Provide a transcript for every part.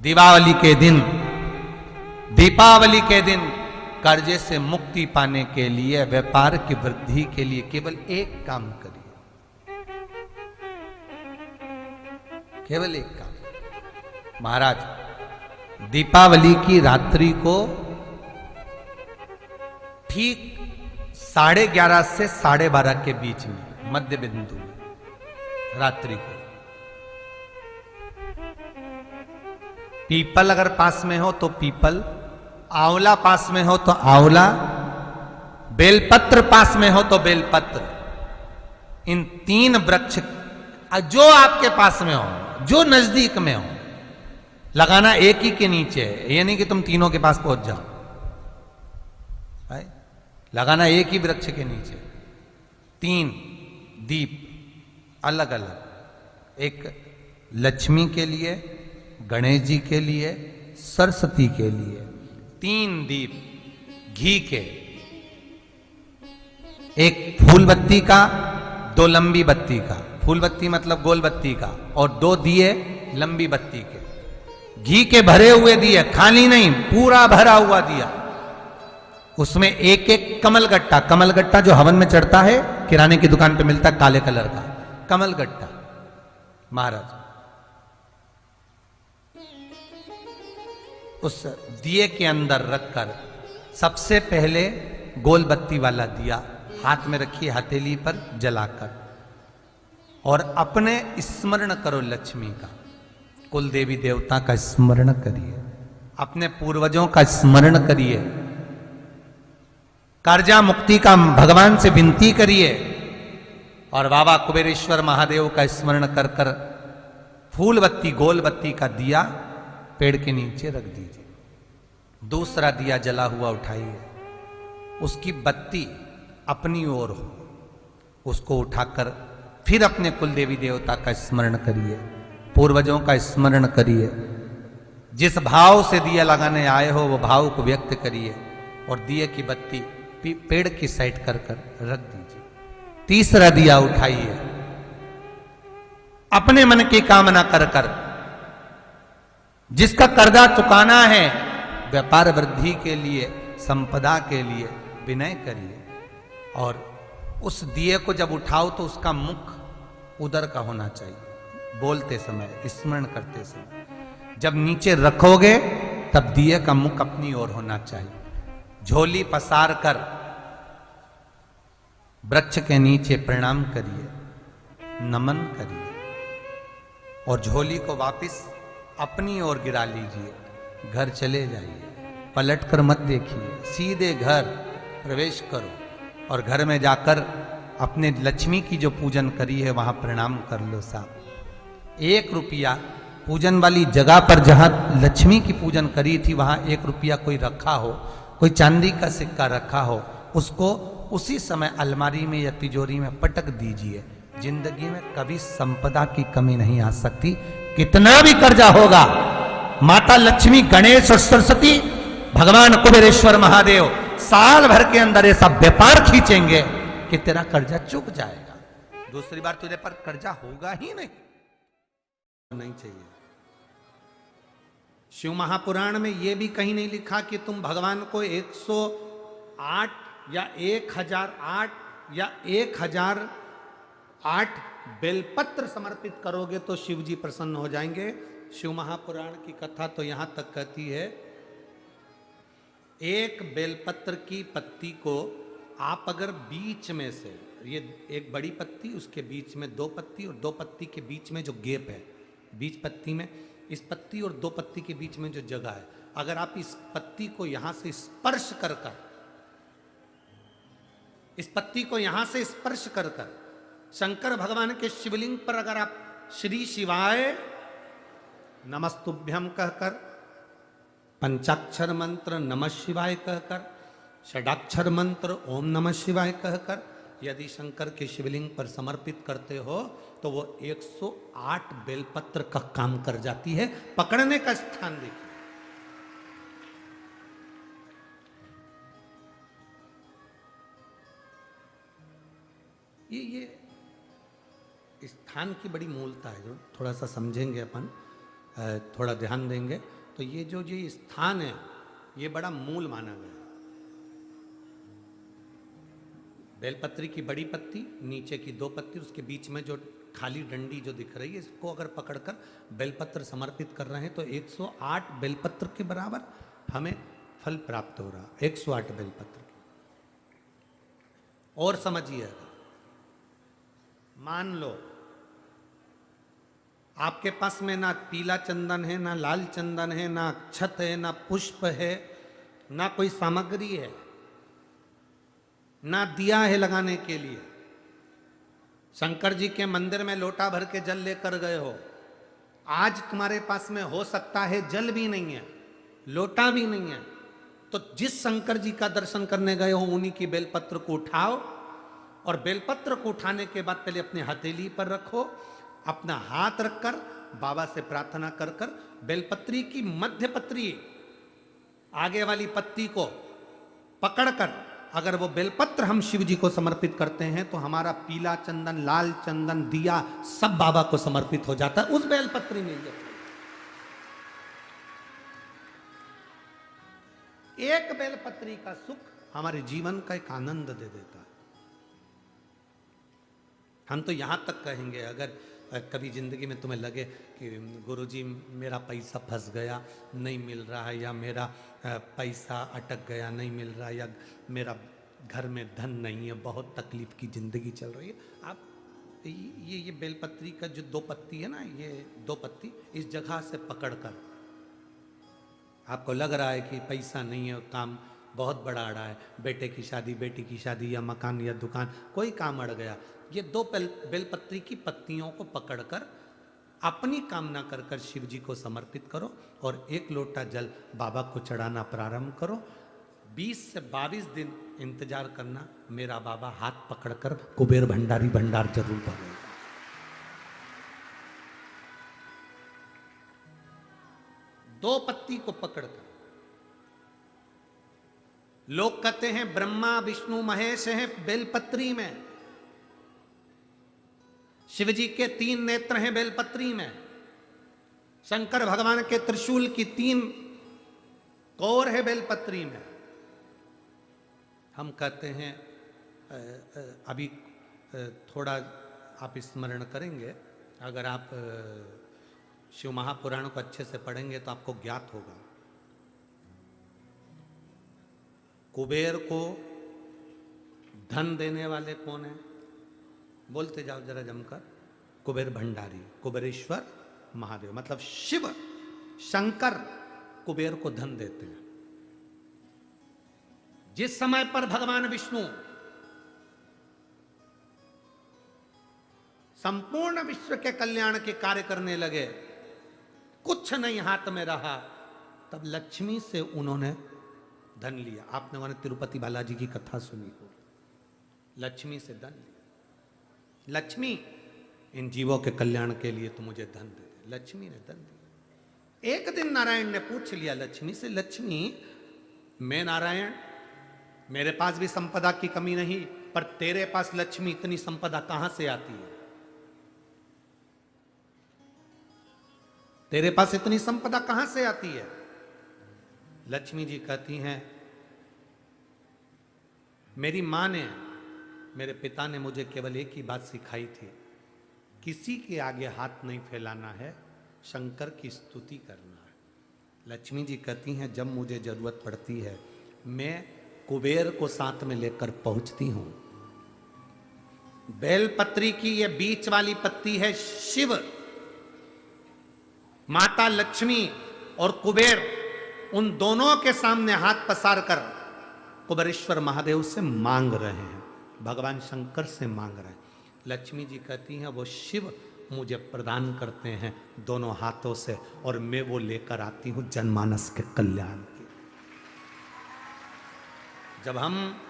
दीपावली के दिन, दीपावली के दिन कर्जे से मुक्ति पाने के लिए, व्यापार की वृद्धि के लिए केवल एक काम करिए, केवल एक काम। महाराज, दीपावली की रात्रि को ठीक 11:30 से 12:30 के बीच में, मध्य बिंदु में, रात्रि को पीपल अगर पास में हो तो पीपल, आंवला पास में हो तो आंवला, बेलपत्र पास में हो तो बेलपत्र, इन 3 वृक्ष जो आपके पास में हो, जो नजदीक में हो, लगाना एक ही के नीचे है। ये नहीं कि तुम तीनों के पास पहुंच जाओ, लगाना एक ही वृक्ष के नीचे। 3 दीप अलग अलग, एक लक्ष्मी के लिए, गणेश जी के लिए, सरस्वती के लिए। 3 दीप घी के, एक फूल बत्ती का, 2 लंबी बत्ती का, फूल बत्ती मतलब गोल बत्ती का, और 2 दिए लंबी बत्ती के, घी के भरे हुए दिए, खाली नहीं, पूरा भरा हुआ दिया। उसमें एक एक कमलगट्टा, कमलगट्टा जो हवन में चढ़ता है, किराने की दुकान पे मिलता है, काले कलर का कमलगट्टा। महाराज, उस दिए के अंदर रखकर सबसे पहले गोल बत्ती वाला दिया हाथ में रखिए, हथेली पर जलाकर, और अपने स्मरण करो लक्ष्मी का, कुल देवी देवता का स्मरण करिए, अपने पूर्वजों का स्मरण करिए, कर्जा मुक्ति का भगवान से विनती करिए, और बाबा कुबेरेश्वर महादेव का स्मरण कर कर फूल बत्ती, गोल बत्ती का दिया पेड़ के नीचे रख दीजिए। दूसरा दिया जला हुआ उठाइए, उसकी बत्ती अपनी ओर हो, उसको उठाकर फिर अपने कुल देवी देवता का स्मरण करिए, पूर्वजों का स्मरण करिए, जिस भाव से दिया लगाने आए हो वो भाव को व्यक्त करिए, और दिए की बत्ती पेड़ की साइड कर कर रख दीजिए। तीसरा दिया उठाइए, अपने मन की कामना कर कर, जिसका कर्जा चुकाना है, व्यापार वृद्धि के लिए, संपदा के लिए विनय करिए, और उस दिए को जब उठाओ तो उसका मुख उधर का होना चाहिए, बोलते समय, स्मरण करते समय। जब नीचे रखोगे तब दिए का मुख अपनी ओर होना चाहिए। झोली पसार कर वृक्ष के नीचे प्रणाम करिए, नमन करिए, और झोली को वापस अपनी ओर गिरा लीजिए, घर चले जाइए, पलट कर मत देखिए, सीधे घर प्रवेश करो, और घर में जाकर अपने लक्ष्मी की जो पूजन करी है वहां प्रणाम कर लो साहब। 1 रुपया पूजन वाली जगह पर जहां लक्ष्मी की पूजन करी थी वहां 1 रुपया कोई रखा हो, कोई चांदी का सिक्का रखा हो, उसको उसी समय अलमारी में या तिजोरी में पटक दीजिए। जिंदगी में कभी संपदा की कमी नहीं आ सकती। कितना भी कर्जा होगा, माता लक्ष्मी, गणेश और सरस्वती, भगवान कुबेरेश्वर महादेव साल भर के अंदर ऐसा व्यापार खींचेंगे कि तेरा कर्जा चुक जाएगा। दूसरी बार तुझे पर कर्जा होगा ही नहीं चाहिए। शिव महापुराण में यह भी कहीं नहीं लिखा कि तुम भगवान को 108 या 1008 या 1008 बेलपत्र समर्पित करोगे तो शिव जी प्रसन्न हो जाएंगे। शिव महापुराण की कथा तो यहां तक कहती है, 1 बेलपत्र की पत्ती को आप अगर बीच में से, ये एक बड़ी पत्ती, उसके बीच में 2 पत्ती, और 2 पत्ती के बीच में जो गैप है, बीच पत्ती में, इस पत्ती और 2 पत्ती के बीच में जो जगह है, अगर आप इस पत्ती को यहां से स्पर्श कर कर, इस पत्ती को यहां से स्पर्श कर कर शंकर भगवान के शिवलिंग पर अगर आप श्री शिवाय नमस्तुभ्यम कहकर, पंचाक्षर मंत्र नमः शिवाय कहकर, षडाक्षर मंत्र ओम नमः शिवाय कहकर यदि शंकर के शिवलिंग पर समर्पित करते हो तो वो 108 बेलपत्र का काम कर जाती है। पकड़ने का स्थान देखिए, ये स्थान की बड़ी मूलता है, जो थोड़ा सा समझेंगे अपन। थोड़ा ध्यान देंगे तो ये जो स्थान है ये बड़ा मूल माना गया। बेलपत्री की बड़ी पत्ती, नीचे की 2 पत्ती, उसके बीच में जो खाली डंडी जो दिख रही है, इसको अगर पकड़कर बेलपत्र समर्पित कर रहे हैं तो 108 बेलपत्र के बराबर हमें फल प्राप्त हो रहा। 108 बेलपत्र के। और समझिए, मान लो आपके पास में ना पीला चंदन है, ना लाल चंदन है, ना अक्षत है, ना पुष्प है, ना कोई सामग्री है, ना दिया है लगाने के लिए। शंकर जी के मंदिर में लोटा भर के जल लेकर गए हो, आज तुम्हारे पास में हो सकता है जल भी नहीं है, लोटा भी नहीं है, तो जिस शंकर जी का दर्शन करने गए हो उन्हीं की बेलपत्र को उठाओ और बेलपत्र को उठाने के बाद पहले अपने हथेली पर रखो, अपना हाथ रखकर बाबा से प्रार्थना कर कर बेलपत्री की मध्य पत्री आगे वाली पत्ती को पकड़कर अगर वो बेलपत्र हम शिव जी को समर्पित करते हैं तो हमारा पीला चंदन, लाल चंदन, दिया सब बाबा को समर्पित हो जाता है उस बेलपत्री में। एक बेलपत्री का सुख हमारे जीवन का एक आनंद दे देता है। हम तो यहां तक कहेंगे, अगर कभी जिंदगी में तुम्हें लगे कि गुरुजी मेरा पैसा फंस गया, नहीं मिल रहा है, या मेरा पैसा अटक गया, नहीं मिल रहा, या मेरा घर में धन नहीं है, बहुत तकलीफ की जिंदगी चल रही है, आप ये बेलपत्री का जो 2 पत्ती है ना, ये 2 पत्ती इस जगह से पकड़कर, आपको लग रहा है कि पैसा नहीं है, काम बहुत बड़ा अड़ा है, बेटे की शादी, बेटी की शादी, या मकान या दुकान, कोई काम अड़ गया, ये 2 बेलपत्री की पत्तियों को पकड़कर अपनी कामना कर कर शिव जी को समर्पित करो और 1 लोटा जल बाबा को चढ़ाना प्रारंभ करो। 20 से 22 दिन इंतजार करना, मेरा बाबा हाथ पकड़कर कुबेर भंडारी भंडार जरूर भरेगा। दो पत्ती को पकड़कर, लोग कहते हैं ब्रह्मा विष्णु महेश हैं बेलपत्री में, शिव जी के 3 नेत्र हैं बेलपत्री में, शंकर भगवान के त्रिशूल की 3 कोर है बेलपत्री में। हम कहते हैं अभी थोड़ा आप स्मरण करेंगे, अगर आप शिव महापुराण को अच्छे से पढ़ेंगे तो आपको ज्ञात होगा, कुबेर को धन देने वाले कौन है? बोलते जाओ जरा जमकर, कुबेर भंडारी, कुबेरेश्वर महादेव, मतलब शिव शंकर कुबेर को धन देते हैं। जिस समय पर भगवान विष्णु संपूर्ण विश्व के कल्याण के कार्य करने लगे, कुछ नहीं हाथ में रहा, तब लक्ष्मी से उन्होंने धन लिया। आपने उन्होंने तिरुपति बालाजी की कथा सुनी हो, लक्ष्मी से धन लिया। लक्ष्मी इन जीवों के कल्याण के लिए तो मुझे धन दे दे, लक्ष्मी ने धन दिया। एक दिन नारायण ने पूछ लिया लक्ष्मी से, लक्ष्मी मैं नारायण, मेरे पास भी संपदा की कमी नहीं, पर तेरे पास लक्ष्मी इतनी संपदा कहां से आती है? तेरे पास इतनी संपदा कहां से आती है? लक्ष्मी जी कहती हैं, मेरी मां ने, मेरे पिता ने मुझे केवल एक ही बात सिखाई थी, किसी के आगे हाथ नहीं फैलाना है, शंकर की स्तुति करना है। लक्ष्मी जी कहती हैं, जब मुझे जरूरत पड़ती है मैं कुबेर को साथ में लेकर पहुंचती हूं। बेलपत्री की ये बीच वाली पत्ती है शिव, माता लक्ष्मी और कुबेर, उन दोनों के सामने हाथ पसार कर कुबेरेश्वर महादेव से मांग रहे हैं, भगवान शंकर से मांग रहे हैं। लक्ष्मी जी कहती हैं, वो शिव मुझे प्रदान करते हैं दोनों हाथों से, और मैं वो लेकर आती हूं जनमानस के कल्याण के। जब हम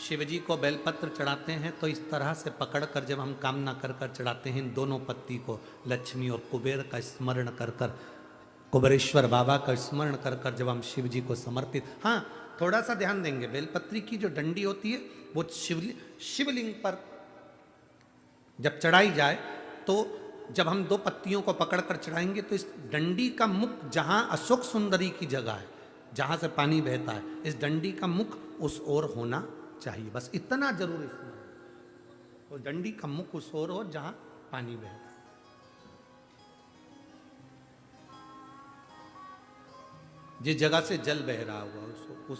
शिव जी को बेलपत्र चढ़ाते हैं तो इस तरह से पकड़कर, जब हम कामना कर कर चढ़ाते हैं, इन दोनों पत्ती को लक्ष्मी और कुबेर का स्मरण कर कर, कुबेरेश्वर बाबा का स्मरण कर कर जब हम शिव जी को समर्पित, हाँ थोड़ा सा ध्यान देंगे, बेलपत्री की जो डंडी होती है वो शिवलिंग पर जब चढ़ाई जाए तो जब हम दो पत्तियों को पकड़कर चढ़ाएंगे तो इस डंडी का मुख जहां अशोक सुंदरी की जगह है, जहां से पानी बहता है, इस डंडी का मुख उस ओर होना चाहिए। बस इतना जरूर इसमें, वो डंडी का मुख उस ओर हो जहां पानी बहता है। जिस जगह से जल बह रहा हुआ उस